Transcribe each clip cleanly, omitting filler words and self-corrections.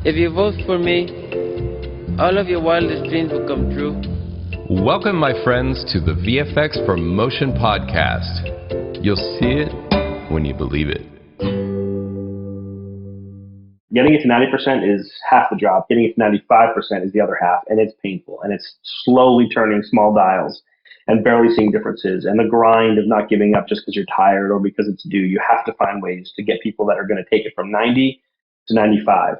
If you vote for me, all of your wildest dreams will come true. Welcome, my friends, to the VFX Promotion Podcast. You'll see it when you believe it. Getting it to 90% is half the job. Getting it to 95% is the other half, and it's painful. And it's slowly turning small dials and barely seeing differences. And the grind of not giving up just because you're tired or because it's due. You have to find ways to get people that are going to take it from 90 to 95.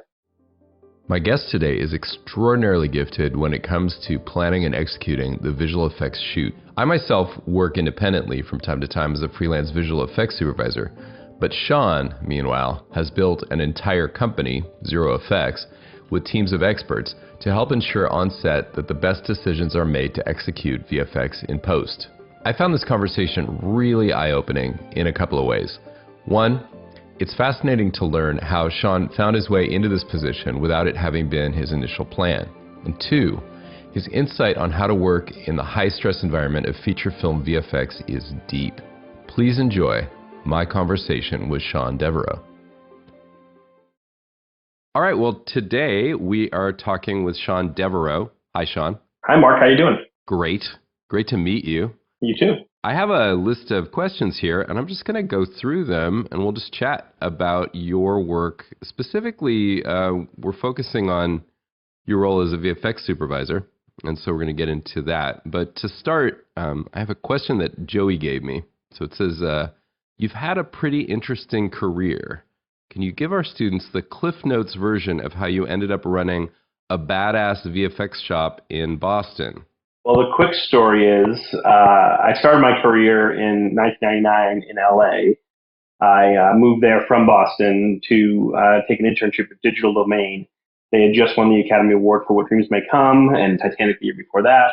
My guest today is extraordinarily gifted when it comes to planning and executing the visual effects shoot. I myself work independently from time to time as a freelance visual effects supervisor. But Sean, meanwhile, has built an entire company, Zero Effects, with teams of experts to help ensure on set that the best decisions are made to execute VFX in post. I found this conversation really eye-opening in a couple of ways. One, it's fascinating to learn how Sean found his way into this position without it having been his initial plan. And two, his insight on how to work in the high-stress environment of feature film VFX is deep. Please enjoy my conversation with Sean Devereaux. All right, well, today we are talking with Sean Devereaux. Hi, Sean. Hi, Mark. How you doing? Great. Great to meet you. You too. I have a list of questions here, and I'm just going to go through them, and we'll just chat about your work. Specifically, we're focusing on your role as a VFX supervisor, and so we're going to get into that. But to start, I have a question that Joey gave me. So it says, you've had a pretty interesting career. Can you give our students the Cliff Notes version of how you ended up running a badass VFX shop in Boston? Well, the quick story is I started my career in 1999 in LA. I moved there from Boston to take an internship at Digital Domain. They had just won the Academy Award for What Dreams May Come and Titanic the year before that.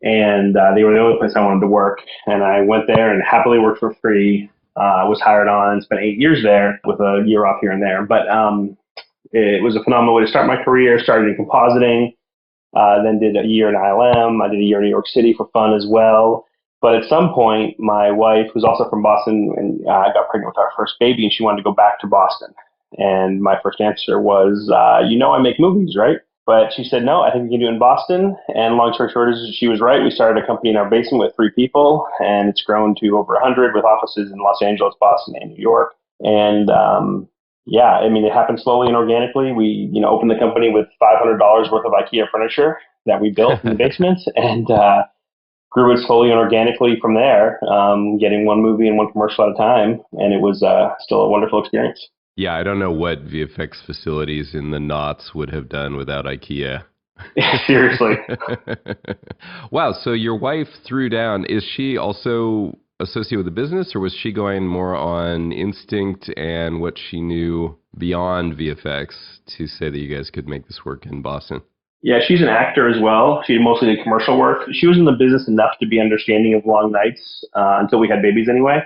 And they were the only place I wanted to work. And I went there and happily worked for free. Was hired on, spent 8 years there with a year off here and there. But it was a phenomenal way to start my career. Started in compositing, then did a year in ILM. I did a year in New York City for fun as well. But at some point, my wife, who's also from Boston, and I got pregnant with our first baby, and she wanted to go back to Boston. And my first answer was, I make movies, right? But she said, no, I think we can do it in Boston. And long story short is she was right. We started a company in our basement with 3 people, and it's grown to over 100 with offices in Los Angeles, Boston, and New York. And it happened slowly and organically. We, opened the company with $500 worth of IKEA furniture that we built in the basement, and grew it slowly and organically from there, getting one movie and one commercial at a time. And it was still a wonderful experience. Yeah, I don't know what VFX facilities in the Knots would have done without IKEA. Seriously. Wow, so your wife threw down. Is she also associated with the business, or was she going more on instinct and what she knew beyond VFX to say that you guys could make this work in Boston? Yeah, she's an actor as well. She mostly did commercial work. She was in the business enough to be understanding of long nights until we had babies anyway.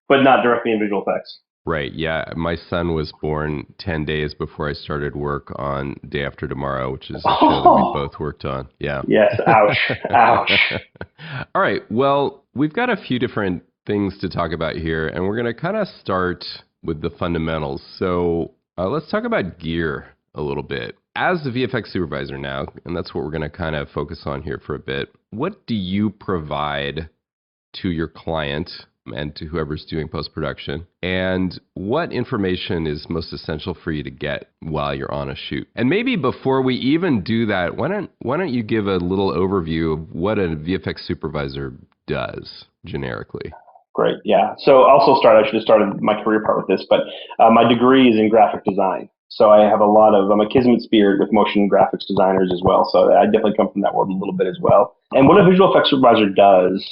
But not directly in visual effects. Right, yeah. My son was born 10 days before I started work on Day After Tomorrow, which is a show that we both worked on. Yeah. Yes, ouch, ouch. All right, well, we've got a few different things to talk about here, and we're going to kind of start with the fundamentals. So let's talk about gear a little bit. As a VFX supervisor now, and that's what we're going to kind of focus on here for a bit, what do you provide to your client and to whoever's doing post-production, and what information is most essential for you to get while you're on a shoot? And maybe before we even do that, why don't you give a little overview of what a VFX supervisor does generically? Great, yeah. So I should have started my career part with this, but my degree is in graphic design. So I'm a Kismet spirit with motion graphics designers as well. So I definitely come from that world a little bit as well. And what a visual effects supervisor does,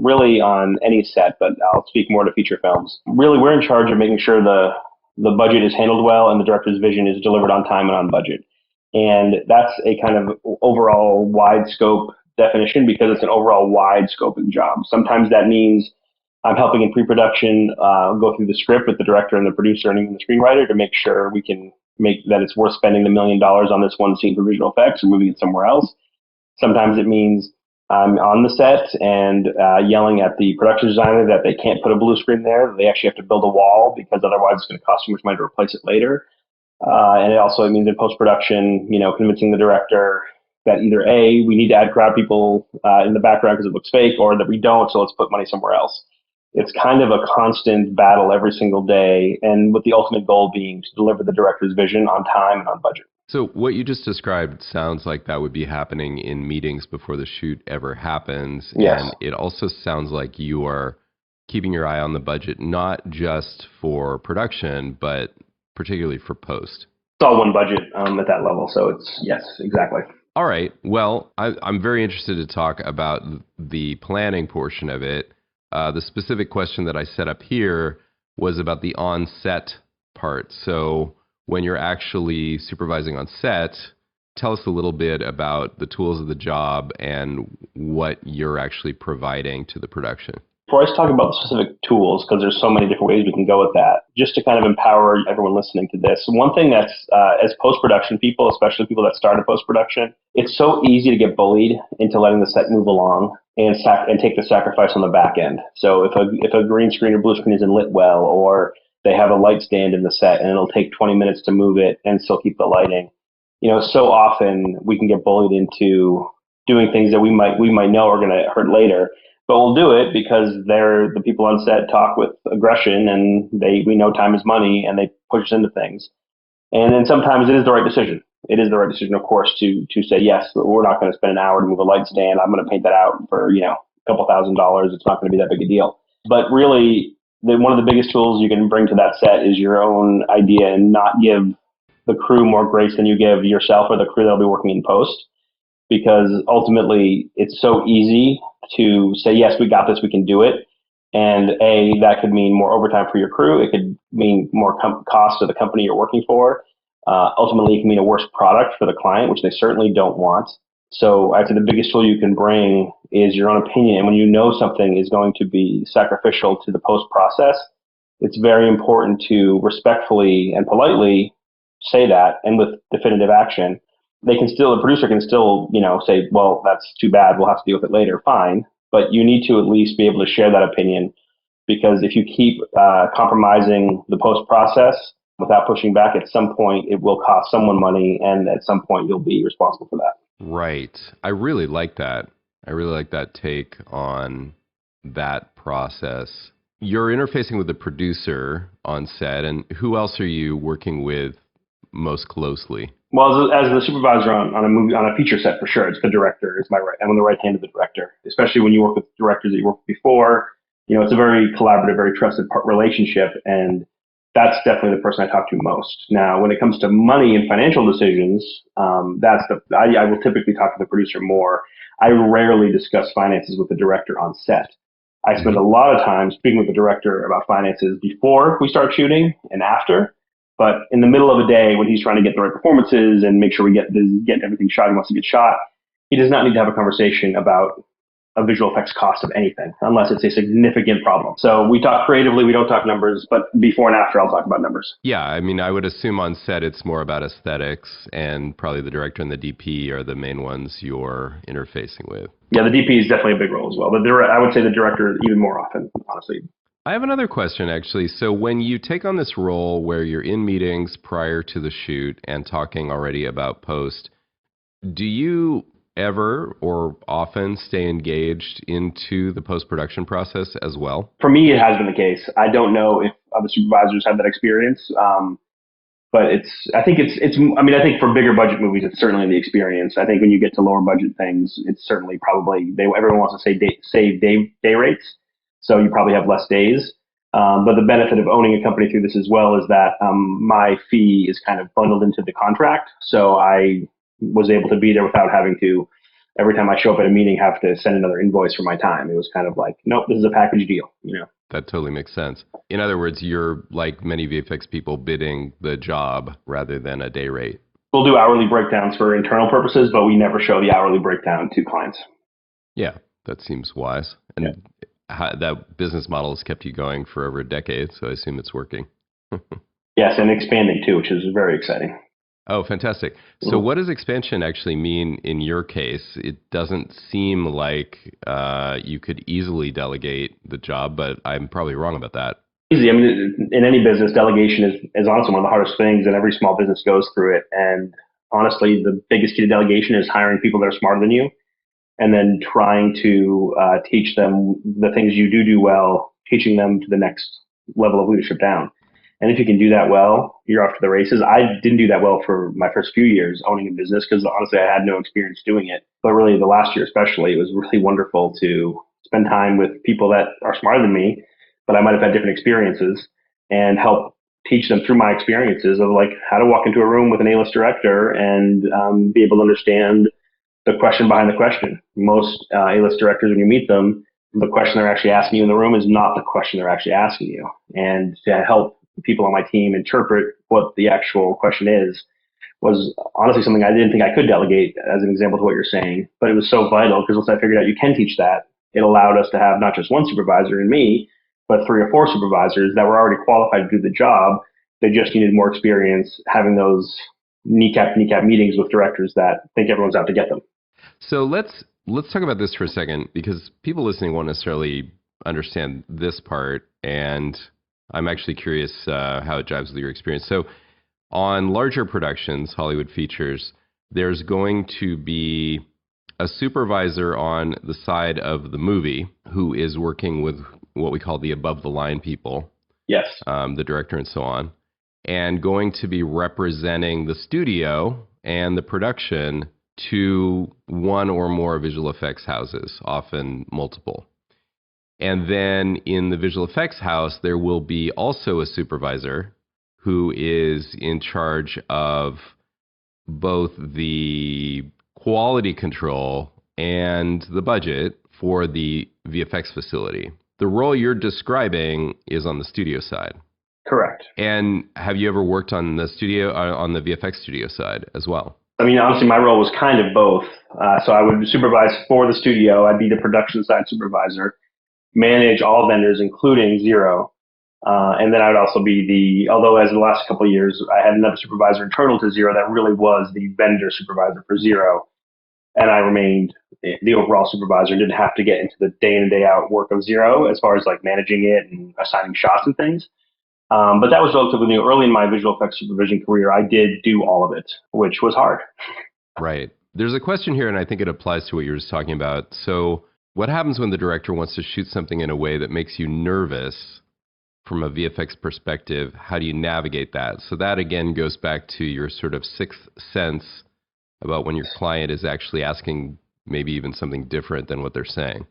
really on any set, but I'll speak more to feature films. Really, we're in charge of making sure the budget is handled well and the director's vision is delivered on time and on budget. And that's a kind of overall wide scope definition because it's an overall wide scoping job. Sometimes that means I'm helping in pre-production, go through the script with the director and the producer and even the screenwriter to make sure we can make that it's worth spending $1 million on this one scene for visual effects and moving it somewhere else. Sometimes it means I'm on the set and yelling at the production designer that they can't put a blue screen there. They actually have to build a wall because otherwise it's going to cost too much money to replace it later. And it means in post-production, convincing the director that either A, we need to add crowd people in the background because it looks fake, or that we don't, so let's put money somewhere else. It's kind of a constant battle every single day, and with the ultimate goal being to deliver the director's vision on time and on budget. So what you just described sounds like that would be happening in meetings before the shoot ever happens. Yes. And it also sounds like you are keeping your eye on the budget, not just for production, but particularly for post. It's all one budget at that level. So yes, exactly. All right. Well, I'm very interested to talk about the planning portion of it. The specific question that I set up here was about the on-set part. So when you're actually supervising on set, tell us a little bit about the tools of the job and what you're actually providing to the production. Before I talk about the specific tools, because there's so many different ways we can go with that, just to kind of empower everyone listening to this, one thing that's, as post-production people, especially people that start in post-production, it's so easy to get bullied into letting the set move along and take the sacrifice on the back end. So if a green screen or blue screen isn't lit well, or they have a light stand in the set and it'll take 20 minutes to move it and still keep the lighting, so often we can get bullied into doing things that we might know are going to hurt later. But we'll do it because the people on set talk with aggression, and we know time is money, and they push us into things. And then sometimes it is the right decision. It is the right decision, of course, to say, yes, we're not going to spend an hour to move a light stand. I'm going to paint that out for, a couple $1,000s. It's not going to be that big a deal. But really, one of the biggest tools you can bring to that set is your own idea, and not give the crew more grace than you give yourself or the crew that'll be working in post. Because ultimately, it's so easy to say, yes, we got this, we can do it. And that could mean more overtime for your crew. It could mean more cost to the company you're working for. Ultimately, it can mean a worse product for the client, which they certainly don't want. So I'd say the biggest tool you can bring is your own opinion. And when you know something is going to be sacrificial to the post process, it's very important to respectfully and politely say that, and with definitive action. The producer can still, say, well, that's too bad, we'll have to deal with it later, fine. But you need to at least be able to share that opinion, because if you keep compromising the post process without pushing back, at some point it will cost someone money, and at some point you'll be responsible for that. Right. I really like that. I really like that take on that process. You're interfacing with the producer on set, and who else are you working with most closely? Well, as the supervisor on a movie, on a feature set, for sure, it's the director. It's I'm on the right hand of the director. Especially when you work with directors that you worked with before, it's a very collaborative, very trusted relationship, and that's definitely the person I talk to most. Now, when it comes to money and financial decisions, I will typically talk to the producer more. I rarely discuss finances with the director on set. I spend a lot of time speaking with the director about finances before we start shooting and after. But in the middle of a day, when he's trying to get the right performances and make sure we get everything shot he wants to get shot, he does not need to have a conversation about a visual effects cost of anything, unless it's a significant problem. So we talk creatively, we don't talk numbers, but before and after, I'll talk about numbers. Yeah, I mean, I would assume on set it's more about aesthetics, and probably the director and the DP are the main ones you're interfacing with. Yeah, the DP is definitely a big role as well. But I would say the director even more often, honestly. I have another question, actually. So when you take on this role where you're in meetings prior to the shoot and talking already about post, do you ever or often stay engaged into the post-production process as well? For me, it has been the case. I don't know if other supervisors have that experience, but I think for bigger budget movies, it's certainly the experience. I think when you get to lower budget things, it's certainly probably everyone wants to save day rates. So you probably have less days. But the benefit of owning a company through this as well is that my fee is kind of bundled into the contract. So I was able to be there without having to, every time I show up at a meeting, have to send another invoice for my time. It was kind of like, nope, this is a package deal. That totally makes sense. In other words, you're like many VFX people bidding the job rather than a day rate. We'll do hourly breakdowns for internal purposes, but we never show the hourly breakdown to clients. Yeah, that seems wise. And that business model has kept you going for over a decade, so I assume it's working. Yes, and expanding too, which is very exciting. Oh, fantastic. So what does expansion actually mean in your case? It doesn't seem like you could easily delegate the job, but I'm probably wrong about that. Easy. I mean, in any business, delegation is honestly one of the hardest things, and every small business goes through it. And honestly, the biggest key to delegation is hiring people that are smarter than you, and then trying to teach them the things you do well, teaching them to the next level of leadership down. And if you can do that well, you're off to the races. I didn't do that well for my first few years owning a business because honestly, I had no experience doing it. But really, the last year especially, it was really wonderful to spend time with people that are smarter than me, but I might have had different experiences and help teach them through my experiences of like how to walk into a room with an A-list director and be able to understand the question behind the question. Most A-list directors, when you meet them, the question they're actually asking you in the room is not the question they're actually asking you. And to help people on my team interpret what the actual question is was honestly something I didn't think I could delegate as an example to what you're saying. But it was so vital because once I figured out you can teach that, it allowed us to have not just one supervisor and me, but 3 or 4 supervisors that were already qualified to do the job. They just needed more experience having those kneecap meetings with directors that think everyone's out to get them. So let's talk about this for a second, because people listening won't necessarily understand this part, and I'm actually curious how it jives with your experience. So on larger productions, Hollywood features, there's going to be a supervisor on the side of the movie who is working with what we call the above the line people. Yes. The director and so on, and going to be representing the studio and the production to one or more visual effects houses, often multiple. And then in the visual effects house, there will be also a supervisor who is in charge of both the quality control and the budget for the VFX facility. The role you're describing is on the studio side. Correct. And have you ever worked on the studio, on the VFX studio side as well? I mean, honestly, my role was kind of both. So I would supervise for the studio. I'd be the production side supervisor, manage all vendors, including Zero. And then I would also be although as the last couple of years, I had another supervisor internal to Zero that really was the vendor supervisor for Zero. And I remained the overall supervisor and didn't have to get into the day in and day out work of Zero as far as like managing it and assigning shots and things. But that was relatively new. Early in my visual effects supervision career, I did do all of it, which was hard. Right. There's a question here, and I think it applies to what you were just talking about. So what happens when the director wants to shoot something in a way that makes you nervous from a VFX perspective? How do you navigate that? So that, again, goes back to your sort of sixth sense about when your client is actually asking maybe even something different than what they're saying.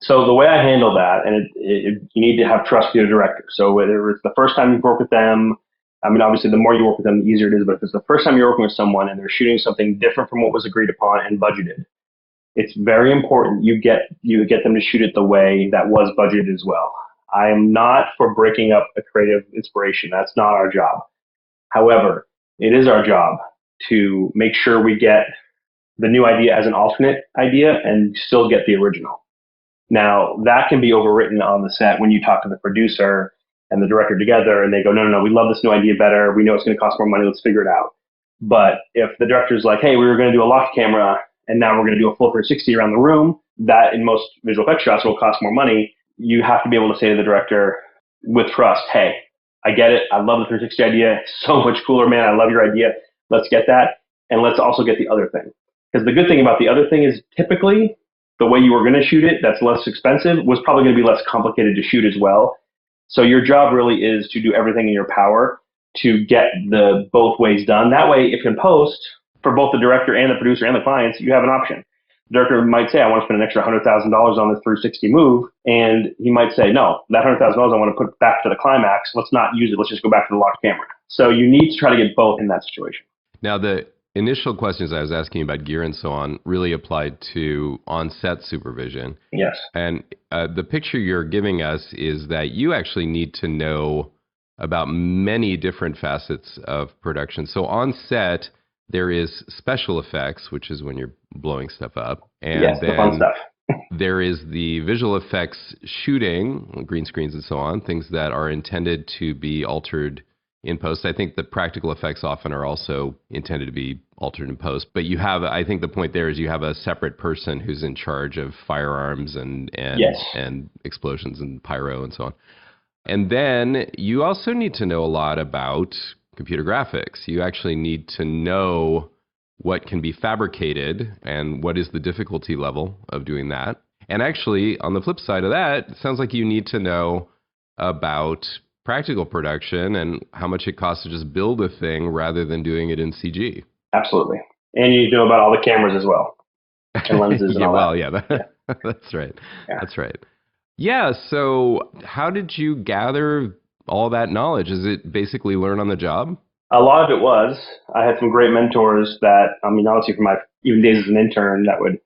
So the way I handle that, and you need to have trust with your director. So whether it's the first time you work with them, I mean, obviously the more you work with them, the easier it is. But if it's the first time you're working with someone and they're shooting something different from what was agreed upon and budgeted, it's very important you get them to shoot it the way that was budgeted as well. I am not for breaking up a creative inspiration. That's not our job. However, it is our job to make sure we get the new idea as an alternate idea and still get the original. Now, that can be overwritten on the set when you talk to the producer and the director together and they go, no, we love this new idea better. We know it's going to cost more money. Let's figure it out. But if the director's like, hey, we were going to do a locked camera and now we're going to do a full 360 around the room, that in most visual effects shots will cost more money. You have to be able to say to the director with trust, hey, I get it. I love the 360 idea. It's so much cooler, man. I love your idea. Let's get that. And let's also get the other thing. Because the good thing about the other thing is typically the way you were going to shoot it, that's less expensive, was probably going to be less complicated to shoot as well. So your job really is to do everything in your power to get the both ways done. That way, if in post, for both the director and the producer and the clients, you have an option. The director might say, I want to spend an extra $100,000 on this 360 move. And he might say, no, that $100,000 I want to put back to the climax. Let's not use it. Let's just go back to the locked camera. So you need to try to get both in that situation. Now, the initial questions I was asking about gear and so on really applied to on-set supervision. Yes. And the picture you're giving us is that you actually need to know about many different facets of production. So on set, there is special effects, which is when you're blowing stuff up. And yes, then the fun stuff. there is the visual effects shooting, green screens and so on, things that are intended to be altered in post. I think the practical effects often are also intended to be altered in post. But you have, I think the point there is you have a separate person who's in charge of firearms and yes. and explosions and pyro and so on. And then you also need to know a lot about computer graphics. You actually need to know what can be fabricated and what is the difficulty level of doing that. And actually, on the flip side of that, it sounds like you need to know about practical production and how much it costs to just build a thing rather than doing it in CG. Absolutely. And you need to know about all the cameras as well, and lenses and Yeah, all well, that. yeah, that's right. Yeah. That's right. Yeah, so how did you gather all that knowledge? Is it basically learn on the job? A lot of it was. I had some great mentors that, I mean, obviously from my even days as an intern, that would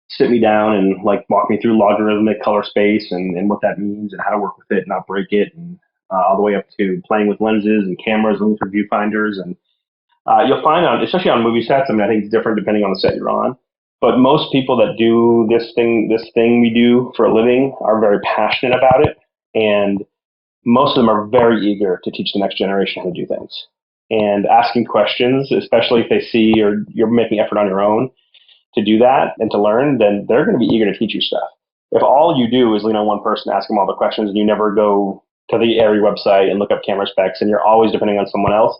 sit me down and like walk me through logarithmic color space and what that means and how to work with it and not break it, and all the way up to playing with lenses and cameras, looking for viewfinders. And you'll find on, especially on movie sets, I mean, I think it's different depending on the set you're on. But most people that do this thing we do for a living are very passionate about it, and most of them are very eager to teach the next generation how to do things. And asking questions, especially if they see or you're making effort on your own to do that and to learn, then they're going to be eager to teach you stuff. If all you do is lean on one person, ask them all the questions, and you never go to the ARRI website and look up camera specs, and you're always depending on someone else,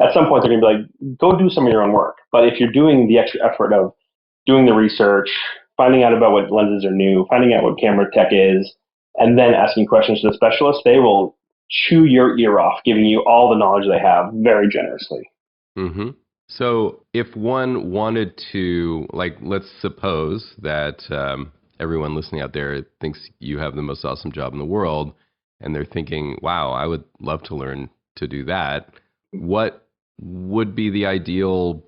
at some point they're going to be like, go do some of your own work. But if you're doing the extra effort of doing the research, finding out about what lenses are new, finding out what camera tech is, and then asking questions to the specialists, they will chew your ear off, giving you all the knowledge they have very generously. Mm-hmm. So if one wanted to, like, let's suppose that everyone listening out there thinks you have the most awesome job in the world, and they're thinking, wow, I would love to learn to do that. What would be the ideal,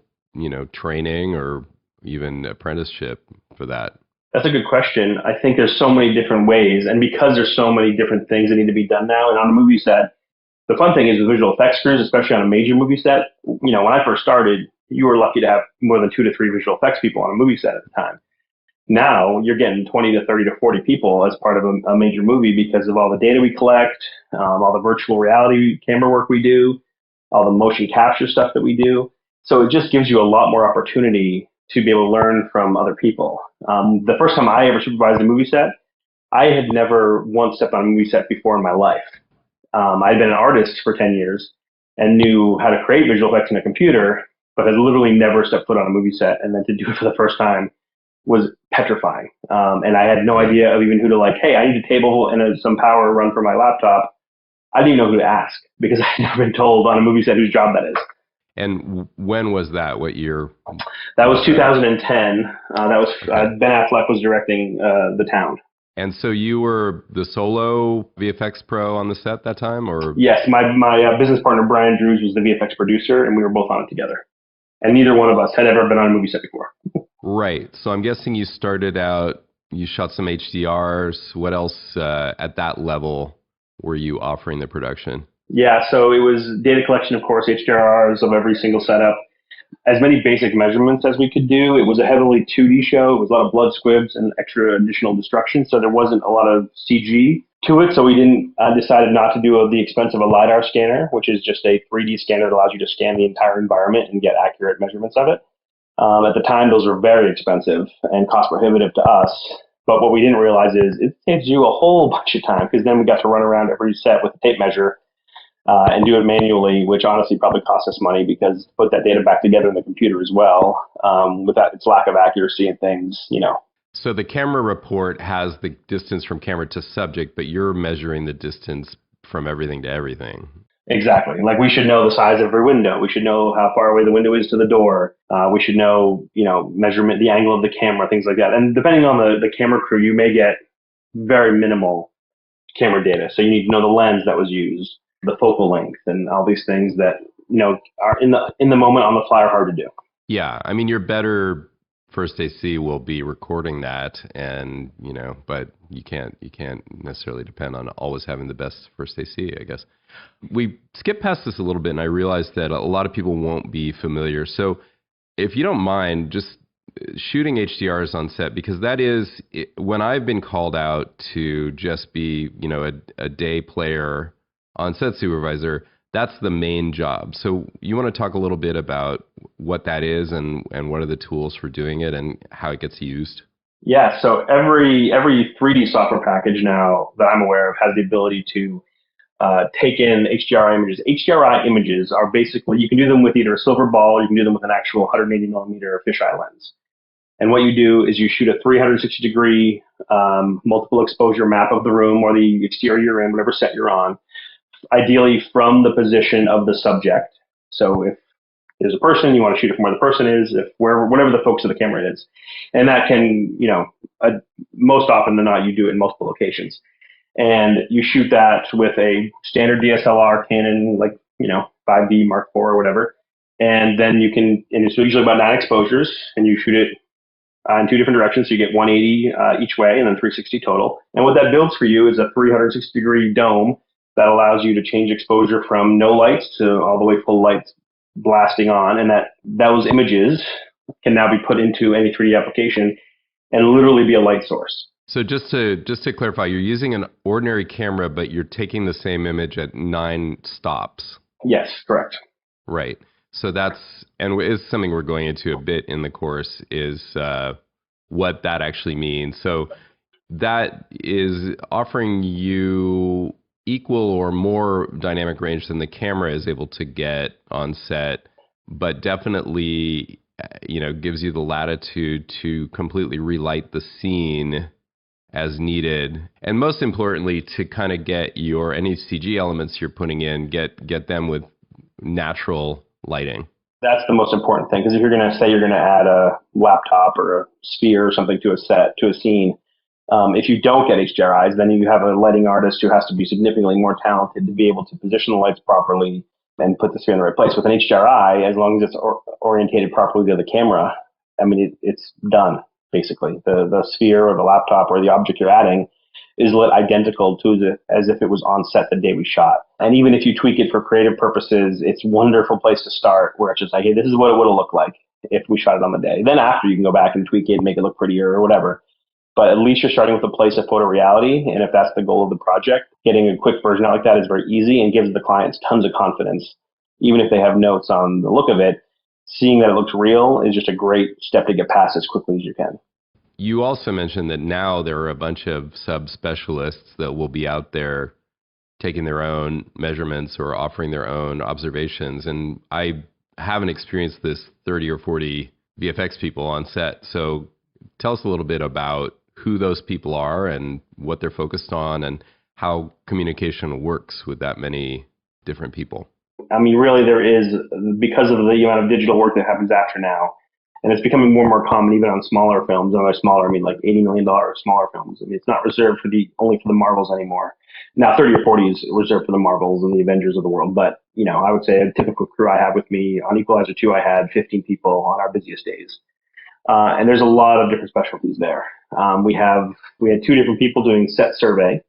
training or even apprenticeship for that? That's a good question. I think there's so many different ways, and because there's so many different things that need to be done now, and on a movie set, the fun thing is with visual effects crews, especially on a major movie set, when I first started, you were lucky to have more than 2 to 3 visual effects people on a movie set at the time. Now you're getting 20 to 30 to 40 people as part of a major movie because of all the data we collect, all the virtual reality camera work we do, all the motion capture stuff that we do. So it just gives you a lot more opportunity to be able to learn from other people. The first time I ever supervised a movie set, I had never once stepped on a movie set before in my life. I'd been an artist for 10 years and knew how to create visual effects in a computer, but had literally never stepped foot on a movie set. And then to do it for the first time was petrifying. And I had no idea of even who to hey, I need a table and some power run for my laptop. I didn't even know who to ask because I had never been told on a movie set whose job that is. And when was that? What year? That was 2010. That was Ben Affleck was directing The Town. And so you were the solo VFX pro on the set that time, or? Yes, my business partner Brian Drews was the VFX producer, and we were both on it together. And neither one of us had ever been on a movie set before. Right. So I'm guessing you started out, you shot some HDRs. What else at that level were you offering the production? Yeah, so it was data collection, of course, HDRs of every single setup. As many basic measurements as we could do. It was a heavily 2D show. It was a lot of blood squibs and extra additional destruction, so there wasn't a lot of CG to it. So we decided not to do the expense of a LiDAR scanner, which is just a 3D scanner that allows you to scan the entire environment and get accurate measurements of it. At the time, those were very expensive and cost prohibitive to us. But what we didn't realize is it saves you a whole bunch of time because then we got to run around every set with a tape measure and do it manually, which honestly probably cost us money because put that data back together in the computer as well, with its lack of accuracy and things, So the camera report has the distance from camera to subject, but you're measuring the distance from everything to everything. Exactly. We should know the size of every window. We should know how far away the window is to the door. We should know, measurement, the angle of the camera, things like that. And depending on the camera crew, you may get very minimal camera data. So you need to know the lens that was used, the focal length, and all these things that are in the moment on the fly are hard to do. Yeah, I mean your better first AC will be recording that, and but you can't necessarily depend on always having the best first AC, I guess. We skipped past this a little bit, and I realized that a lot of people won't be familiar. So if you don't mind, just shooting HDRs on set, because that is when I've been called out to just be a day player on set supervisor, that's the main job. So you want to talk a little bit about what that is and what are the tools for doing it and how it gets used? Yeah, so every 3D software package now that I'm aware of has the ability to take in HDRI images. HDRI images are basically, you can do them with either a silver ball or you can do them with an actual 180 millimeter fisheye lens. And what you do is you shoot a 360 degree multiple exposure map of the room or the exterior you're in, whatever set you're on, ideally from the position of the subject. So if there's a person, you want to shoot it from where the person is, whatever the focus of the camera is. And that can, most often than not, you do it in multiple locations. And you shoot that with a standard DSLR Canon, 5D Mark IV or whatever. And then and it's usually about 9 exposures, and you shoot it in 2 different directions. So you get 180 each way and then 360 total. And what that builds for you is a 360 degree dome that allows you to change exposure from no lights to all the way full lights blasting on. And those images can now be put into any 3D application and literally be a light source. So just to clarify, you're using an ordinary camera, but you're taking the same image at 9 stops. Yes, correct. Right. So and is something we're going into a bit in the course, is what that actually means. So that is offering you equal or more dynamic range than the camera is able to get on set, but definitely, gives you the latitude to completely relight the scene as needed, and most importantly, to kind of get any CG elements you're putting in, get them with natural lighting. That's the most important thing, because if you're going to say you're going to add a laptop or a sphere or something to a scene, if you don't get HDRIs, then you have a lighting artist who has to be significantly more talented to be able to position the lights properly and put the sphere in the right place. With an HDRI, as long as it's orientated properly to the camera, it's done. Basically, the sphere or the laptop or the object you're adding is lit identical to as if it was on set the day we shot. And even if you tweak it for creative purposes, it's a wonderful place to start, where it's just like, hey, this is what it would have looked like if we shot it on the day. Then after, you can go back and tweak it, make it look prettier or whatever. But at least you're starting with a place of photoreality. And if that's the goal of the project, getting a quick version out like that is very easy and gives the clients tons of confidence. Even if they have notes on the look of it, seeing that it looks real is just a great step to get past as quickly as you can. You also mentioned that now there are a bunch of sub-specialists that will be out there taking their own measurements or offering their own observations. And I haven't experienced this 30 or 40 VFX people on set. So tell us a little bit about who those people are and what they're focused on and how communication works with that many different people. Really, there is, because of the amount of digital work that happens after now, and it's becoming more and more common even on smaller films. And by smaller, I mean like $80 million smaller films. It's not reserved only for the Marvels anymore. Now 30 or 40 is reserved for the Marvels and the Avengers of the world. But, I would say a typical crew I have with me on Equalizer 2, I had 15 people on our busiest days. And there's a lot of different specialties there. We had 2 different people doing set survey,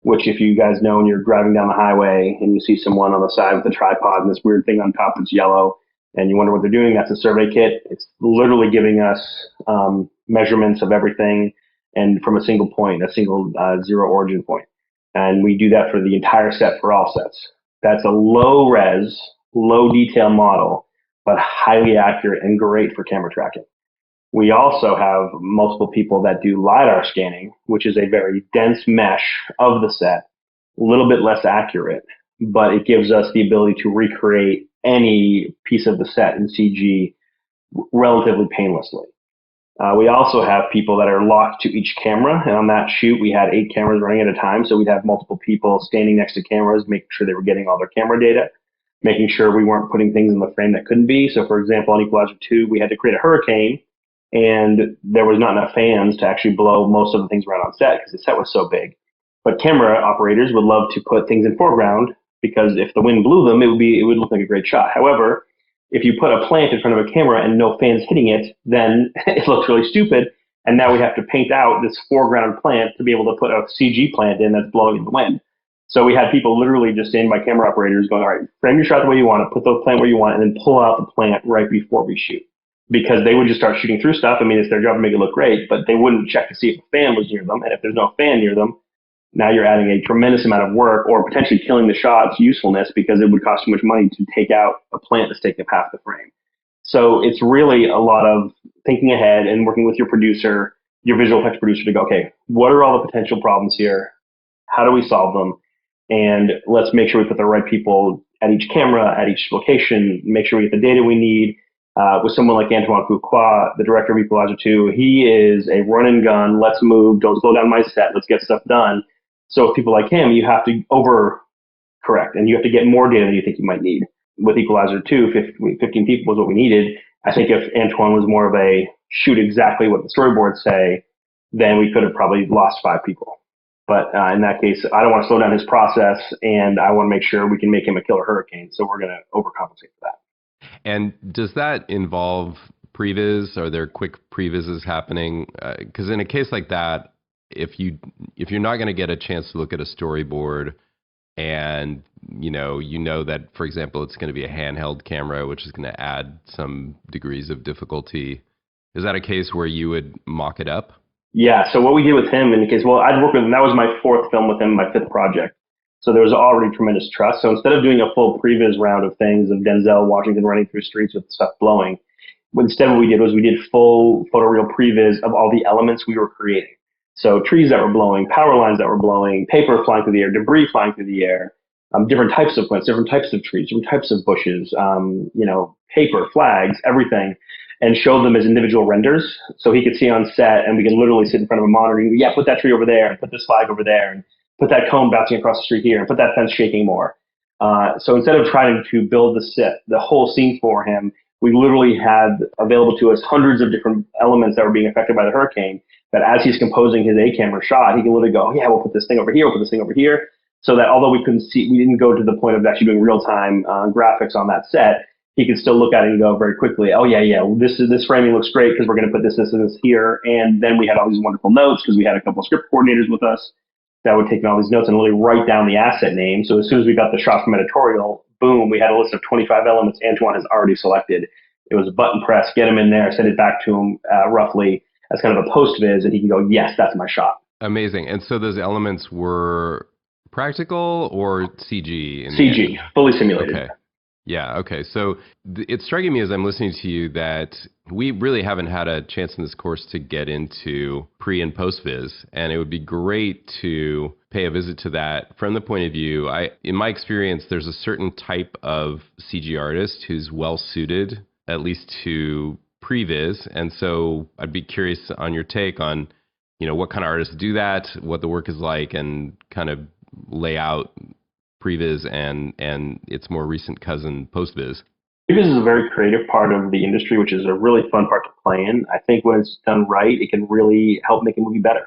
which, if you guys know, when you're driving down the highway and you see someone on the side with a tripod and this weird thing on top that's yellow, and you wonder what they're doing, that's a survey kit. It's literally giving us measurements of everything, and from a single point, a single zero origin point. And we do that for the entire set, for all sets. That's a low res, low detail model, but highly accurate and great for camera tracking. We also have multiple people that do LiDAR scanning, which is a very dense mesh of the set, a little bit less accurate, but it gives us the ability to recreate any piece of the set in CG relatively painlessly. We also have people that are locked to each camera, and on that shoot, we had 8 cameras running at a time, so we'd have multiple people standing next to cameras, making sure they were getting all their camera data, making sure we weren't putting things in the frame that couldn't be. So, for example, on Equalizer 2, we had to create a hurricane, and there was not enough fans to actually blow most of the things around on set because the set was so big. But camera operators would love to put things in foreground, because if the wind blew them, it would look like a great shot. However, if you put a plant in front of a camera and no fans hitting it, then it looks really stupid. And now we have to paint out this foreground plant to be able to put a CG plant in that's blowing in the wind. So we had people literally just standing by, camera operators, going, all right, frame your shot the way you want it, put the plant where you want it, and then pull out the plant right before we shoot. Because they would just start shooting through stuff. It's their job to make it look great, but they wouldn't check to see if a fan was near them. And if there's no fan near them, now you're adding a tremendous amount of work, or potentially killing the shot's usefulness, because it would cost too much money to take out a plant that's taking up half the frame. So it's really a lot of thinking ahead and working with your producer, your visual effects producer, to go, okay, what are all the potential problems here? How do we solve them? and let's make sure we put the right people at each camera, at each location, make sure we get the data we need. With someone like Antoine Fuqua, the director of Equalizer 2, he is a run and gun, let's move, don't slow down my set, let's get stuff done. So with people like him, you have to overcorrect, and you have to get more data than you think you might need. With Equalizer 2, 15 people was what we needed. I think if Antoine was more of a shoot exactly what the storyboards say, then we could have probably lost 5 people. But in that case, I don't want to slow down his process, and I want to make sure we can make him a killer hurricane. So we're going to overcompensate for that. And does that involve previs? Are there quick previses happening? Because in a case like that, if you're not going to get a chance to look at a storyboard, and you know that, for example, it's going to be a handheld camera, which is going to add some degrees of difficulty, is that a case where you would mock it up? Yeah. So what we did with him in the case, well, I'd worked with him. That was my 4th film with him, my 5th project. So there was already tremendous trust. So instead of doing a full previs round of things of Denzel Washington running through streets with stuff blowing, instead what we did was we did full photoreal previs of all the elements we were creating. So trees that were blowing, power lines that were blowing, paper flying through the air, debris flying through the air, different types of plants, different types of trees, different types of bushes, paper, flags, everything, and show them as individual renders. So he could see on set, and we could literally sit in front of a monitor and go, yeah, put that tree over there, and put this flag over there, and put that cone bouncing across the street here, and put that fence shaking more. So instead of trying to build the whole scene for him, we literally had available to us hundreds of different elements that were being affected by the hurricane, that as he's composing his A-camera shot, he can literally go, yeah, we'll put this thing over here, we'll put this thing over here. So that although we didn't go to the point of actually doing real-time graphics on that set, he could still look at it and go very quickly, oh yeah, this framing looks great because we're going to put this, and this here. And then we had all these wonderful notes because we had a couple of script coordinators with us that would take all these notes and really write down the asset name. So as soon as we got the shot from editorial, boom, we had a list of 25 elements Antoine has already selected. It was a button press, get him in there, send it back to him roughly as kind of a post-viz, and he can go, yes, that's my shot. Amazing. And so those elements were practical or CG? CG, fully simulated. Okay. Yeah, okay. So it's striking me as I'm listening to you that we really haven't had a chance in this course to get into pre and post viz, and it would be great to pay a visit to that from the point of view. In my experience, there's a certain type of CG artist who's well suited, at least to previs, and so I'd be curious on your take on, what kind of artists do that, what the work is like, and kind of lay out previs and its more recent cousin postviz. Previs is a very creative part of the industry, which is a really fun part to play in. I think when it's done right, it can really help make a movie better.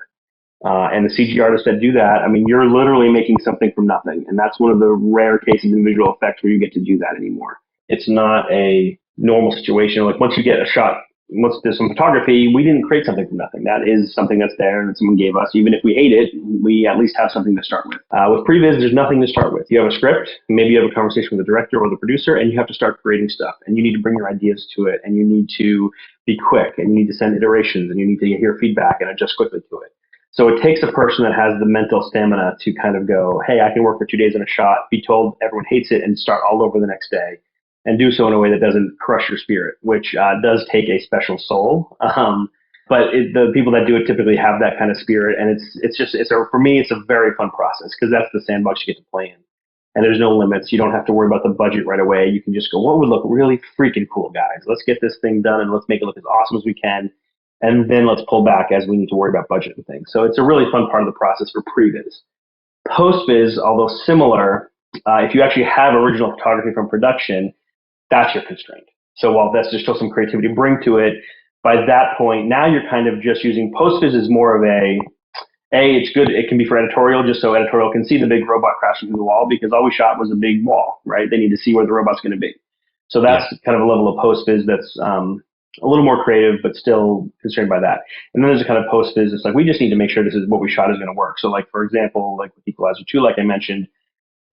And the CG artists that do that, you're literally making something from nothing. And that's one of the rare cases in visual effects where you get to do that anymore. It's not a normal situation. Like once you get a shot, once there's some photography, we didn't create something from nothing. That is something that's there that someone gave us. Even if we hate it, we at least have something to start with. With previs, there's nothing to start with. You have a script, maybe you have a conversation with the director or the producer, and you have to start creating stuff. And you need to bring your ideas to it, and you need to be quick, and you need to send iterations, and you need to hear feedback and adjust quickly to it. So it takes a person that has the mental stamina to kind of go, hey, I can work for 2 days on a shot, be told everyone hates it, and start all over the next day. And do so in a way that doesn't crush your spirit, which does take a special soul. But the people that do it typically have that kind of spirit, and for me, it's a very fun process because that's the sandbox you get to play in, and there's no limits. You don't have to worry about the budget right away. You can just go, what would look really freaking cool, guys? Let's get this thing done and let's make it look as awesome as we can, and then let's pull back as we need to worry about budget and things. So it's a really fun part of the process for previs. Post-viz, although similar, if you actually have original photography from production, that's your constraint. So while that's just still some creativity to bring to it, by that point, now you're kind of just using post-viz as more of it's good. It can be for editorial, just so editorial can see the big robot crashing through the wall, because all we shot was a big wall, right? They need to see where the robot's going to be. So that's kind of a level of post-viz that's a little more creative, but still constrained by that. And then there's a kind of post-viz that's like, we just need to make sure this is what we shot is going to work. So like, for example, like with Equalizer 2, like I mentioned,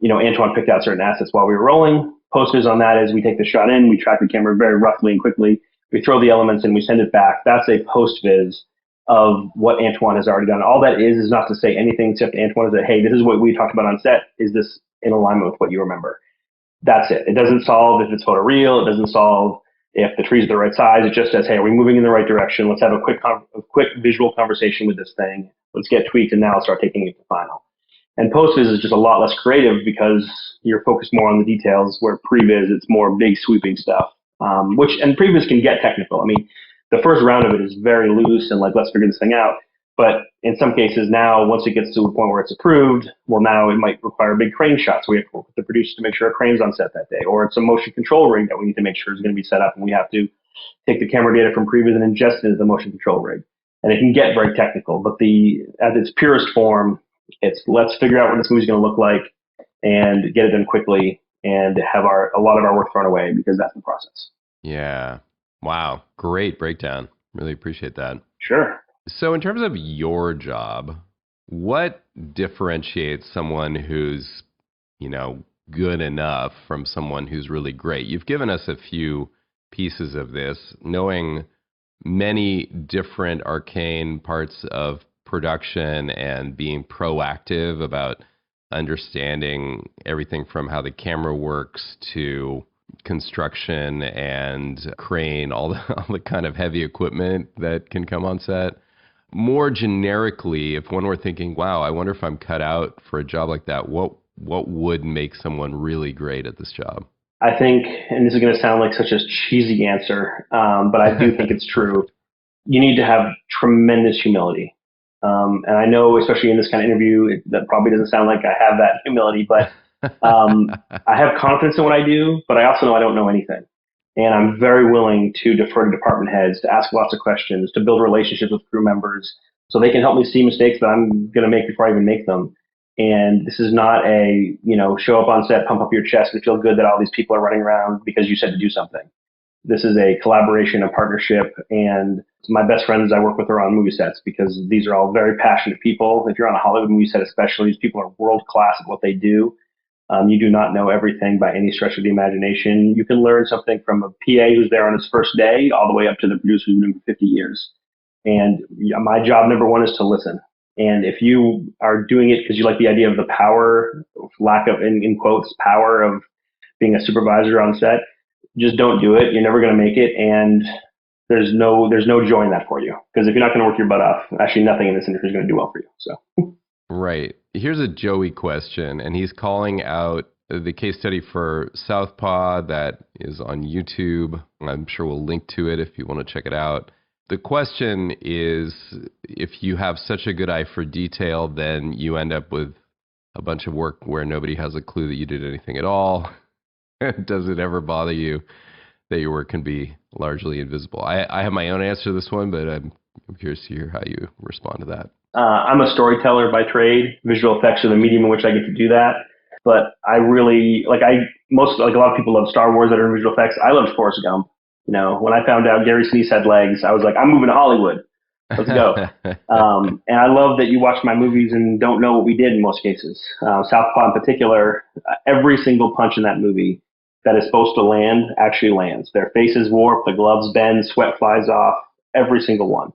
Antoine picked out certain assets while we were rolling. Post-viz on that is we take the shot in, we track the camera very roughly and quickly, we throw the elements in, we send it back. That's a post-viz of what Antoine has already done. All that is not to say anything except Antoine is hey, this is what we talked about on set. Is this in alignment with what you remember? That's it. It doesn't solve if it's photoreal. It doesn't solve if the trees are the right size. It just says, hey, are we moving in the right direction? Let's have a quick visual conversation with this thing. Let's get tweaked, and now let's start taking it to final. And post-viz is just a lot less creative because you're focused more on the details, where pre-viz, it's more big sweeping stuff, and pre-viz can get technical. I mean, the first round of it is very loose and like, let's figure this thing out. But in some cases now, once it gets to a point where it's approved, well, now it might require big crane shots. We have to work with the producer to make sure a crane's on set that day, or it's a motion control rig that we need to make sure is going to be set up, and we have to take the camera data from previous and ingest it into the motion control rig. And it can get very technical, but at its purest form, it's let's figure out what this movie's going to look like and get it done quickly and have a lot of our work thrown away, because that's the process. Yeah. Wow. Great breakdown. Really appreciate that. Sure. So in terms of your job, what differentiates someone who's, good enough from someone who's really great? You've given us a few pieces of this, knowing many different arcane parts of production and being proactive about understanding everything from how the camera works to construction and crane, all the kind of heavy equipment that can come on set. More generically, if one were thinking, wow, I wonder if I'm cut out for a job like that, what would make someone really great at this job? I think, and this is going to sound like such a cheesy answer, but I do think it's true. You need to have tremendous humility. And I know, especially in this kind of interview, that probably doesn't sound like I have that humility, but I have confidence in what I do, but I also know I don't know anything. And I'm very willing to defer to department heads, to ask lots of questions, to build relationships with crew members so they can help me see mistakes that I'm going to make before I even make them. And this is not a, show up on set, pump up your chest and feel good that all these people are running around because you said to do something. This is a collaboration, a partnership, and my best friends I work with are on movie sets because these are all very passionate people. If you're on a Hollywood movie set especially, these people are world class at what they do. You do not know everything by any stretch of the imagination. You can learn something from a PA who's there on his first day all the way up to the producer who's been doing it for 50 years. And my job number one is to listen. And if you are doing it because you like the idea of the power, lack of, in quotes, power of being a supervisor on set, just don't do it. You're never going to make it. And there's no joy in that for you. Because if you're not going to work your butt off, actually nothing in this industry is going to do well for you. So. Right. Here's a Joey question, and he's calling out the case study for Southpaw that is on YouTube. I'm sure we'll link to it if you want to check it out. The question is, if you have such a good eye for detail, then you end up with a bunch of work where nobody has a clue that you did anything at all. Does it ever bother you that your work can be largely invisible? I have my own answer to this one, but I'm curious to hear how you respond to that. I'm a storyteller by trade. Visual effects are the medium in which I get to do that. But I really, like a lot of people love Star Wars that are in visual effects. I loved Forrest Gump. When I found out Gary Sinise had legs, I was like, I'm moving to Hollywood. Let's go. And I love that you watch my movies and don't know what we did in most cases. Southpaw in particular, every single punch in that movie that is supposed to land actually lands. Their faces warp, the gloves bend, sweat flies off, every single one.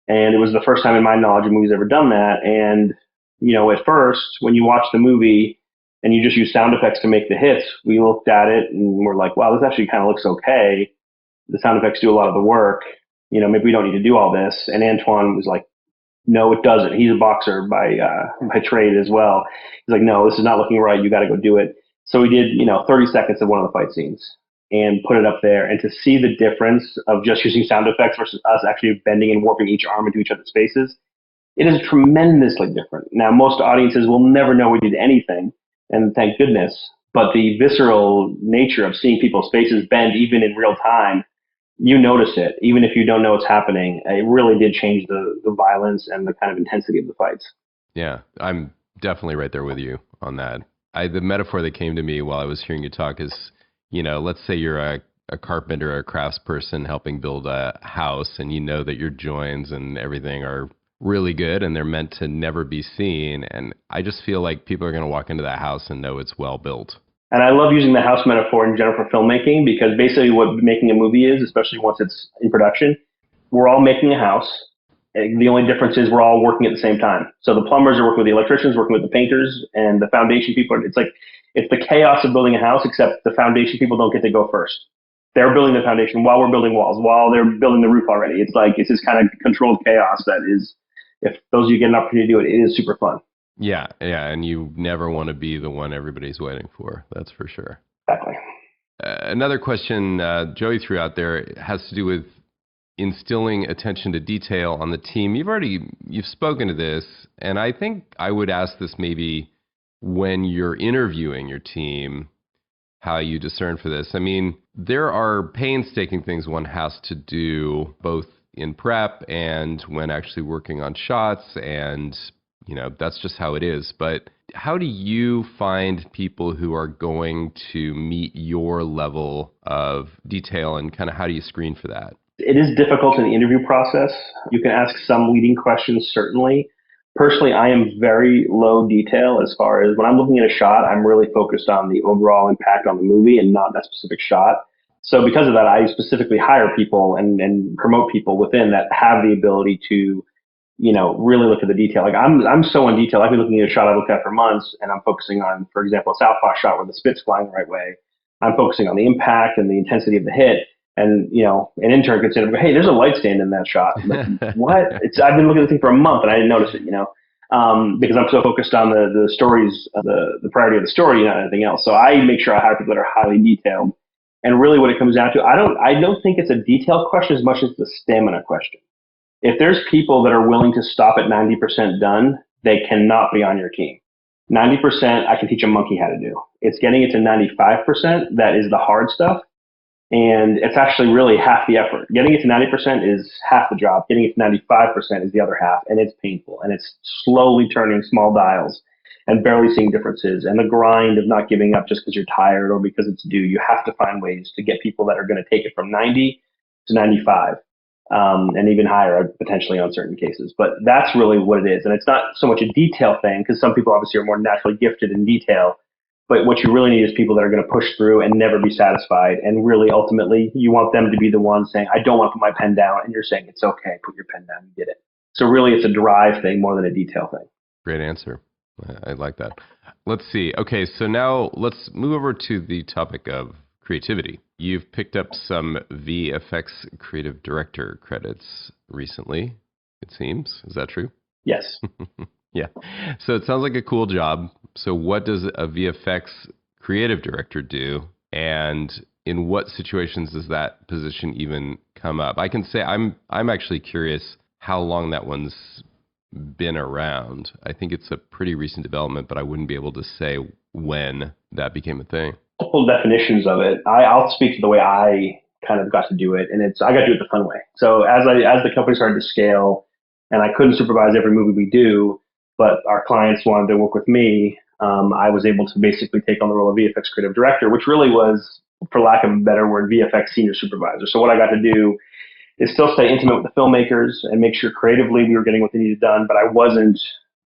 And it was the first time in my knowledge of movies ever done that. And, at first, when you watch the movie and you just use sound effects to make the hits, we looked at it and we're like, wow, this actually kind of looks okay. The sound effects do a lot of the work. Maybe we don't need to do all this. And Antoine was like, no, it doesn't. He's a boxer by trade as well. He's like, no, this is not looking right. You got to go do it. So we did, 30 seconds of one of the fight scenes and put it up there. And to see the difference of just using sound effects versus us actually bending and warping each arm into each other's faces, it is tremendously different. Now, most audiences will never know we did anything, and thank goodness. But the visceral nature of seeing people's faces bend even in real time, you notice it, even if you don't know what's happening. It really did change the violence and the kind of intensity of the fights. Yeah, I'm definitely right there with you on that. The metaphor that came to me while I was hearing you talk is, let's say you're a carpenter or a craftsperson helping build a house, and you know that your joins and everything are really good and they're meant to never be seen. And I just feel like people are going to walk into that house and know it's well built. And I love using the house metaphor in general for filmmaking, because basically what making a movie is, especially once it's in production, we're all making a house. The only difference is we're all working at the same time. So the plumbers are working with the electricians, working with the painters, and the foundation people. It's the chaos of building a house, except the foundation people don't get to go first. They're building the foundation while we're building walls, while they're building the roof already. It's this kind of controlled chaos that is, if those of you get an opportunity to do it, it is super fun. Yeah, and you never want to be the one everybody's waiting for. That's for sure. Exactly. Another question Joey threw out there has to do with instilling attention to detail on the team. You've spoken to this, and I think I would ask this maybe when you're interviewing your team, how you discern for this. I mean, there are painstaking things one has to do both in prep and when actually working on shots, and that's just how it is. But how do you find people who are going to meet your level of detail, and kind of how do you screen for that? It is difficult in the interview process. You can ask some leading questions, certainly. Personally, I am very low detail as far as when I'm looking at a shot, I'm really focused on the overall impact on the movie and not that specific shot. So because of that, I specifically hire people and promote people within that have the ability to, really look at the detail. Like I'm so in detail. I've been looking at a shot I looked at for months, and I'm focusing on, for example, a southpaw shot where the spit's flying the right way. I'm focusing on the impact and the intensity of the hit. And, an intern could say, hey, there's a light stand in that shot. I'm like, what? I've been looking at the thing for a month and I didn't notice it, because I'm so focused on the stories, the priority of the story, not anything else. So I make sure I hire people that are highly detailed. And really what it comes down to, I don't think it's a detailed question as much as the stamina question. If there's people that are willing to stop at 90% done, they cannot be on your team. 90%, I can teach a monkey how to do. It's getting it to 95% that is the hard stuff. And it's actually really half the effort. Getting it to 90% is half the job. Getting it to 95% is the other half. And it's painful. And it's slowly turning small dials and barely seeing differences. And the grind of not giving up just because you're tired or because it's due. You have to find ways to get people that are going to take it from 90 to 95. And even higher potentially on certain cases. But that's really what it is. And it's not so much a detail thing, because some people obviously are more naturally gifted in detail. But what you really need is people that are going to push through and never be satisfied. And really, ultimately, you want them to be the ones saying, I don't want to put my pen down. And you're saying, it's okay, put your pen down, you did it. So really, it's a drive thing more than a detail thing. Great answer. I like that. Let's see. Okay, so now let's move over to the topic of creativity. You've picked up some VFX creative director credits recently, it seems. Is that true? Yes. Yeah. So it sounds like a cool job. So what does a VFX creative director do? And in what situations does that position even come up? I can say I'm actually curious how long that one's been around. I think it's a pretty recent development, but I wouldn't be able to say when that became a thing. Multiple definitions of it. I'll speak to the way I kind of got to do it, and I got to do it the fun way. So as the company started to scale, and I couldn't supervise every movie we do, but our clients wanted to work with me, I was able to basically take on the role of VFX creative director, which really was, for lack of a better word, VFX senior supervisor. So what I got to do is still stay intimate with the filmmakers and make sure creatively we were getting what they needed done, but I wasn't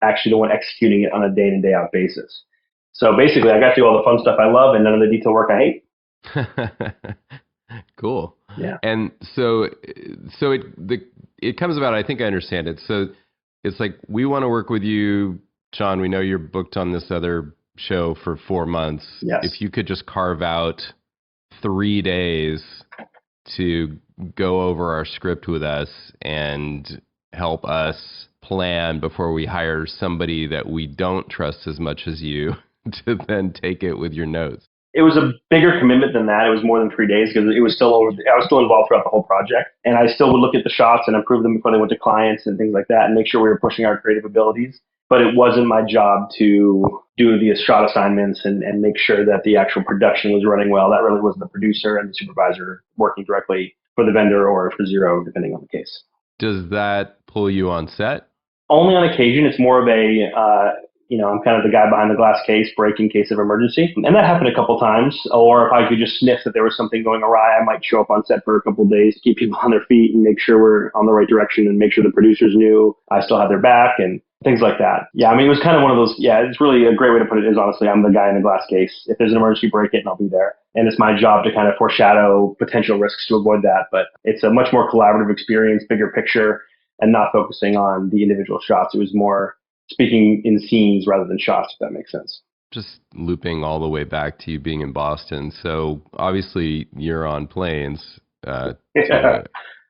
actually the one executing it on a day in and day out basis. So basically, I got to do all the fun stuff I love and none of the detail work I hate. Cool. Yeah. And so it comes about, I think I understand it. So it's like, we want to work with you, John. We know you're booked on this other show for 4 months. Yes. If you could just carve out 3 days to go over our script with us and help us plan before we hire somebody that we don't trust as much as you to then take it with your notes. It was a bigger commitment than that. It was more than 3 days because I was still involved throughout the whole project, and I still would look at the shots and improve them before they went to clients and things like that, and make sure we were pushing our creative abilities. But it wasn't my job to do the shot assignments and make sure that the actual production was running well. That really was the producer and the supervisor working directly for the vendor or for Zero, depending on the case. Does that pull you on set? Only on occasion. It's more of a I'm kind of the guy behind the glass case, break in case of emergency. And that happened a couple times. Or if I could just sniff that there was something going awry, I might show up on set for a couple of days to keep people on their feet and make sure we're on the right direction and make sure the producers knew I still had their back and things like that. Yeah, I mean, it was kind of one of those, it's really a great way to put it is, honestly, I'm the guy in the glass case. If there's an emergency, break it and I'll be there. And it's my job to kind of foreshadow potential risks to avoid that. But it's a much more collaborative experience, bigger picture, and not focusing on the individual shots. It was more speaking in scenes rather than shots, if that makes sense. Just looping all the way back to you being in Boston. So obviously you're on planes to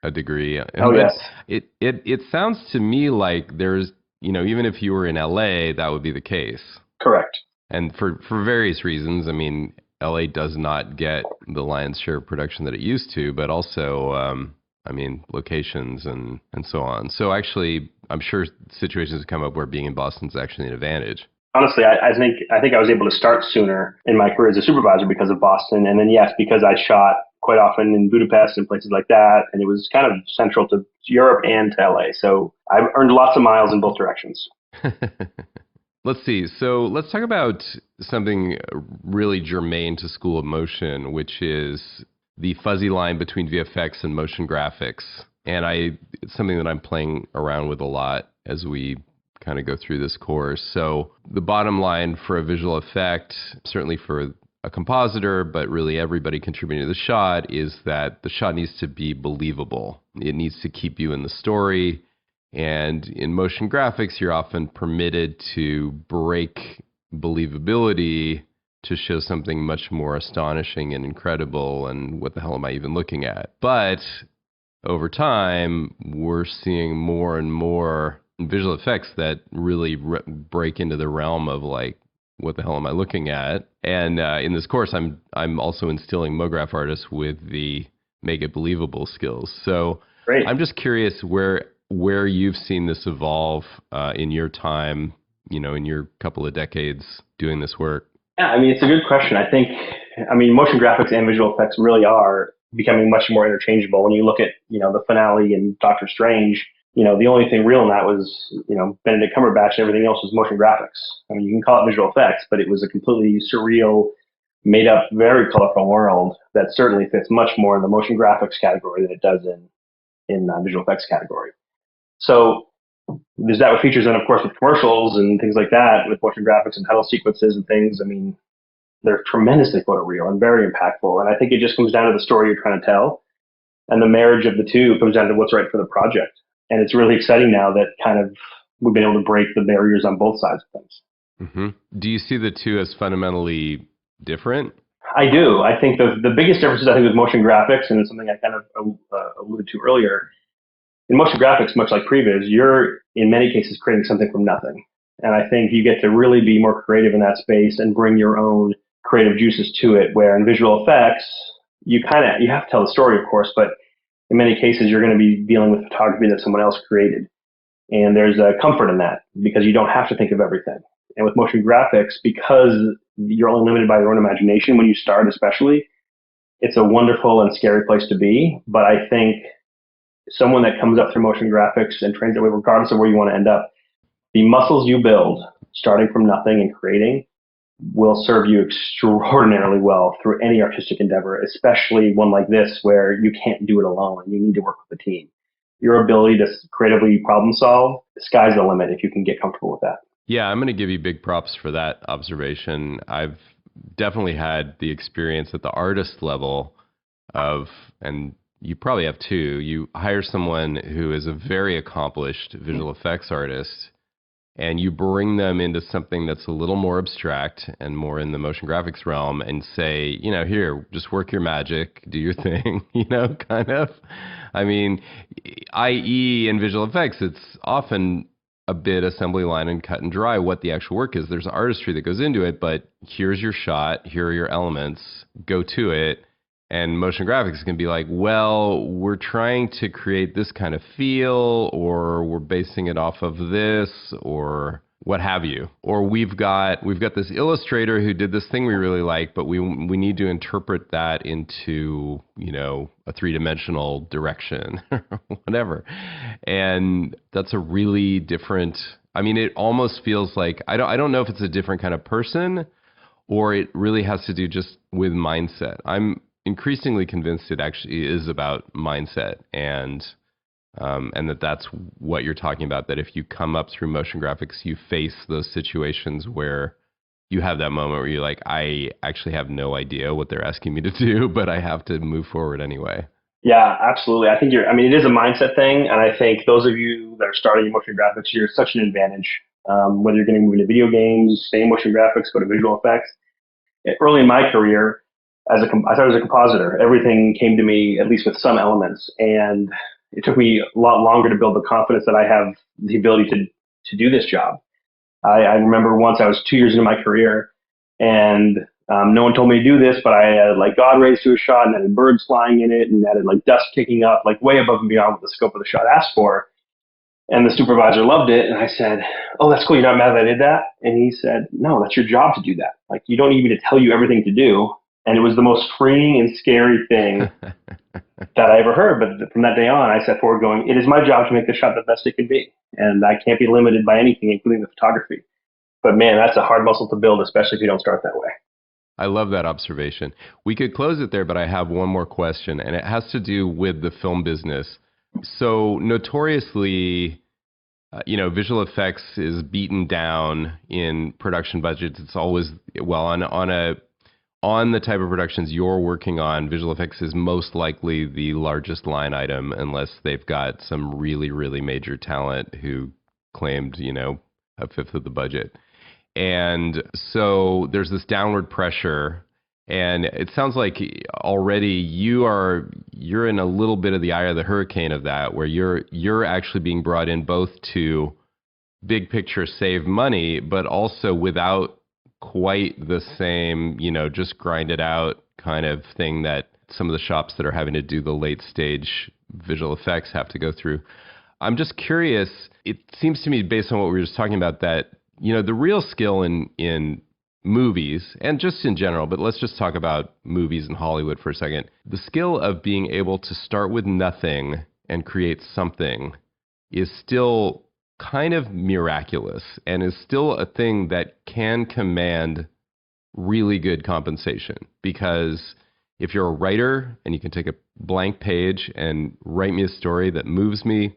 a degree. Oh, yes. It sounds to me like there's even if you were in LA, that would be the case. Correct. And for various reasons, I mean, LA does not get the lion's share of production that it used to, but also, locations and so on. So actually, I'm sure situations come up where being in Boston is actually an advantage. Honestly, I think I was able to start sooner in my career as a supervisor because of Boston. And then, yes, because I shot quite often in Budapest and places like that. And it was kind of central to Europe and to LA. So I've earned lots of miles in both directions. Let's see. So let's talk about something really germane to School of Motion, which is the fuzzy line between VFX and motion graphics. And it's something that I'm playing around with a lot as we kind of go through this course. So the bottom line for a visual effect, certainly for a compositor, but really everybody contributing to the shot, is that the shot needs to be believable. It needs to keep you in the story. And in motion graphics, you're often permitted to break believability to show something much more astonishing and incredible, and what the hell am I even looking at? But over time, we're seeing more and more visual effects that really break into the realm of like, what the hell am I looking at? And in this course, I'm also instilling MoGraph artists with the make it believable skills. So Great. I'm just curious where you've seen this evolve in your time, in your couple of decades doing this work. Yeah, it's a good question. Motion graphics and visual effects really are becoming much more interchangeable. When you look at, the finale in Doctor Strange, the only thing real in that was, Benedict Cumberbatch, and everything else was motion graphics. You can call it visual effects, but it was a completely surreal, made up, very colorful world that certainly fits much more in the motion graphics category than it does in visual effects category. So there's that with features, and of course with commercials and things like that, with motion graphics and title sequences and things. They're tremendously photoreal and very impactful. And I think it just comes down to the story you're trying to tell, and the marriage of the two comes down to what's right for the project. And it's really exciting now that kind of we've been able to break the barriers on both sides of things. Mm-hmm. Do you see the two as fundamentally different? I do. I think the biggest difference is, I think, with motion graphics, and it's something I kind of alluded to earlier. In motion graphics, much like previs, you're in many cases creating something from nothing. And I think you get to really be more creative in that space and bring your own creative juices to it, where in visual effects, you have to tell the story, of course, but in many cases, you're going to be dealing with photography that someone else created. And there's a comfort in that because you don't have to think of everything. And with motion graphics, because you're only limited by your own imagination when you start, especially, it's a wonderful and scary place to be. But I think someone that comes up through motion graphics and trains that way, regardless of where you want to end up, the muscles you build starting from nothing and creating will serve you extraordinarily well through any artistic endeavor, especially one like this where you can't do it alone. You need to work with a team. Your ability to creatively problem solve, the sky's the limit if you can get comfortable with that. Yeah, I'm going to give you big props for that observation. I've definitely had the experience at the artist level of, and you probably have too, you hire someone who is a very accomplished visual effects artist, and you bring them into something that's a little more abstract and more in the motion graphics realm and say, here, just work your magic, do your thing, kind of. I.e. in visual effects, it's often a bit assembly line and cut and dry what the actual work is. There's artistry that goes into it, but here's your shot, here are your elements, go to it. And motion graphics can be like, well, we're trying to create this kind of feel, or we're basing it off of this, or what have you. Or we've got this illustrator who did this thing we really like, but we need to interpret that into, a three-dimensional direction or whatever. And that's a really different, it almost feels like, I don't know if it's a different kind of person, or it really has to do just with mindset. I'm increasingly convinced it actually is about mindset, and that's what you're talking about, that if you come up through motion graphics, you face those situations where you have that moment where you're like, I actually have no idea what they're asking me to do, but I have to move forward anyway. Yeah, absolutely. I think it is a mindset thing, and I think those of you that are starting in motion graphics, you're such an advantage. Whether you're going to move into video games, stay in motion graphics, go to visual effects. Early in my career, I started as a compositor. Everything came to me at least with some elements, and it took me a lot longer to build the confidence that I have the ability to to do this job. I remember once I was 2 years into my career, and no one told me to do this, but I had like God raised to a shot, and had birds flying in it, and had like dust kicking up, like way above and beyond what the scope of the shot asked for. And the supervisor loved it, and I said, "Oh, that's cool. You're not mad that I did that?" And he said, "No, that's your job to do that. Like, you don't need me to tell you everything to do." And it was the most freeing and scary thing that I ever heard. But from that day on, I set forward going, it is my job to make the shot the best it can be. And I can't be limited by anything, including the photography. But man, that's a hard muscle to build, especially if you don't start that way. I love that observation. We could close it there, but I have one more question, and it has to do with the film business. So notoriously, visual effects is beaten down in production budgets. It's always, well, on the type of productions you're working on, visual effects is most likely the largest line item unless they've got some really, really major talent who claimed, a fifth of the budget. And so there's this downward pressure, and it sounds like already you're in a little bit of the eye of the hurricane of that, where you're actually being brought in both to big picture save money, but also without quite the same, just grind it out kind of thing that some of the shops that are having to do the late stage visual effects have to go through. I'm just curious, it seems to me based on what we were just talking about that, the real skill in movies and just in general, but let's just talk about movies in Hollywood for a second. The skill of being able to start with nothing and create something is still kind of miraculous and is still a thing that can command really good compensation. Because if you're a writer and you can take a blank page and write me a story that moves me,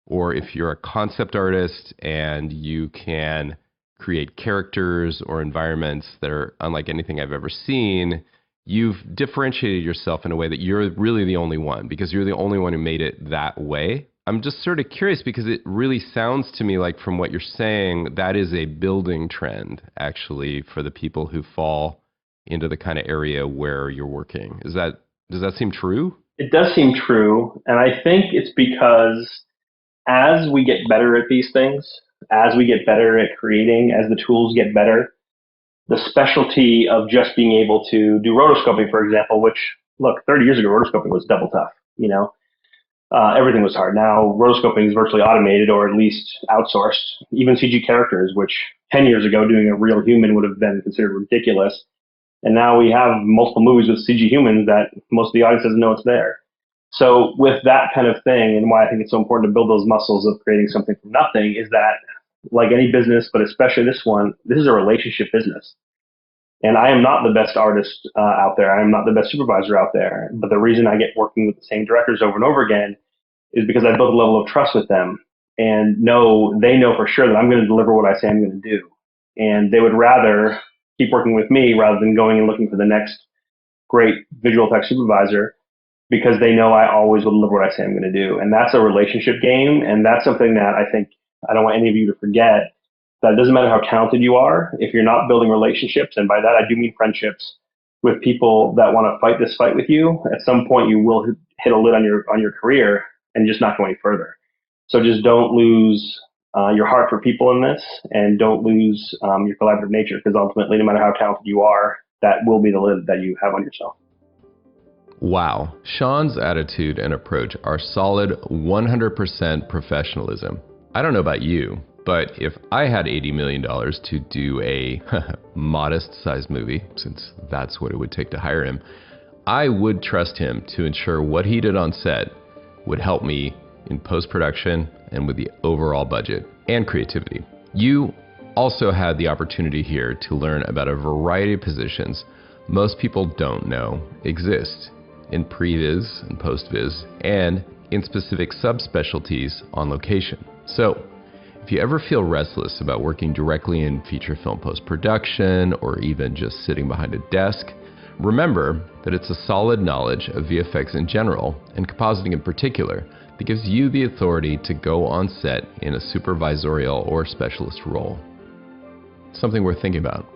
or if you're a concept artist and you can create characters or environments that are unlike anything I've ever seen, you've differentiated yourself in a way that you're really the only one, because you're the only one who made it that way. I'm just sort of curious because it really sounds to me like from what you're saying, that is a building trend actually for the people who fall into the kind of area where you're working. Does that seem true? It does seem true. And I think it's because as we get better at these things, as we get better at creating, as the tools get better, the specialty of just being able to do rotoscoping, for example, which, look, 30 years ago, rotoscoping was double tough, everything was hard. Now, rotoscoping is virtually automated or at least outsourced. Even CG characters, which 10 years ago, doing a real human would have been considered ridiculous. And now we have multiple movies with CG humans that most of the audience doesn't know it's there. So with that kind of thing, and why I think it's so important to build those muscles of creating something from nothing, is that like any business, but especially this one, this is a relationship business. And I am not the best artist out there. I am not the best supervisor out there. But the reason I get working with the same directors over and over again is because I built a level of trust with them and they know for sure that I'm going to deliver what I say I'm going to do. And they would rather keep working with me rather than going and looking for the next great visual effects supervisor, because they know I always will deliver what I say I'm going to do. And that's a relationship game. And that's something that I think I don't want any of you to forget, that it doesn't matter how talented you are, if you're not building relationships, and by that I do mean friendships, with people that want to fight this fight with you, at some point you will hit a lid on your career and just not go any further. So just don't lose your heart for people in this, and don't lose your collaborative nature, because ultimately, no matter how talented you are, that will be the lid that you have on yourself. Wow. Sean's attitude and approach are solid 100% professionalism. I don't know about you, but if I had $80 million to do a modest-sized movie, since that's what it would take to hire him, I would trust him to ensure what he did on set would help me in post-production and with the overall budget and creativity. You also had the opportunity here to learn about a variety of positions most people don't know exist in pre-viz and post-viz, and in specific subspecialties on location. So, if you ever feel restless about working directly in feature film post-production, or even just sitting behind a desk, remember that it's a solid knowledge of VFX in general, and compositing in particular, that gives you the authority to go on set in a supervisorial or specialist role. Something worth thinking about.